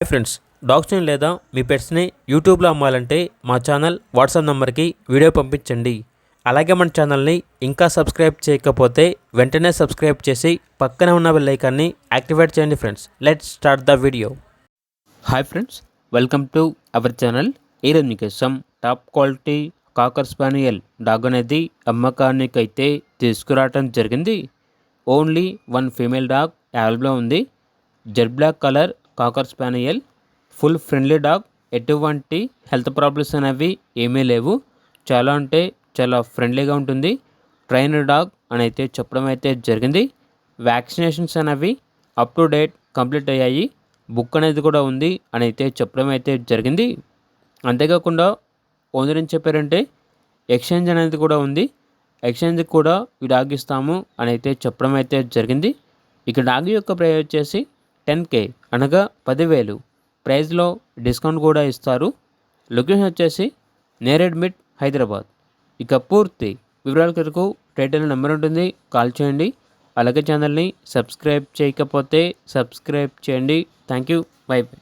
Hi friends, డాగ్స్ని లేదా మీ పెట్స్ని యూట్యూబ్లో అమ్మాలంటే మా ఛానల్ వాట్సాప్ నెంబర్కి వీడియో పంపించండి. అలాగే మన ఛానల్ని ఇంకా సబ్స్క్రైబ్ చేయకపోతే వెంటనే సబ్స్క్రైబ్ చేసి పక్కనే ఉన్న బెల్ ఐకాన్ని యాక్టివేట్ చేయండి. Friends, let's start the video. Hi friends, welcome to our channel. ఈరోజు మీకోసం టాప్ క్వాలిటీ కాకర్ స్పానియల్ డాగ్ అనేది అమ్మకానికైతే తీసుకురావడం జరిగింది. ఓన్లీ వన్ ఫీమేల్ డాగ్ అవైలబుల్లో ఉంది. Jet black colour cocker spaniel, full friendly dog. ఎటువంటి హెల్త్ ప్రాబ్లమ్స్ అనేవి ఏమీ లేవు. చాలా అంటే చాలా ఫ్రెండ్లీగా ఉంటుంది. ట్రైనర్ డాగ్ అని అయితే చెప్పడం అయితే జరిగింది. వ్యాక్సినేషన్స్ అనేవి అప్ టు డేట్ కంప్లీట్ అయ్యాయి. బుక్ అనేది కూడా ఉంది అని అయితే చెప్పడం అయితే జరిగింది. అంతేకాకుండా ఓనర్ ఏం చెప్పారంటే ఎక్స్చేంజ్ అనేది కూడా ఉంది. ఎక్స్చేంజ్ కూడా ఈ డాగ్ ఇస్తాము అని అయితే చెప్పడం అయితే జరిగింది. ఇక డాగ్ యొక్క ప్రైస్ వచ్చేసి 10K అనగా 10,000. ప్రైస్లో డిస్కౌంట్ కూడా ఇస్తారు. లొకేషన్ వచ్చేసి నేరేడ్మిట్, హైదరాబాద్. ఇక పూర్తి వివరాల కొరకు టైటిల్ నెంబర్ ఉంటుంది, కాల్ చేయండి. అలాగే ఛానల్ని సబ్స్క్రైబ్ చేయకపోతే సబ్స్క్రైబ్ చేయండి. Thank you, by by.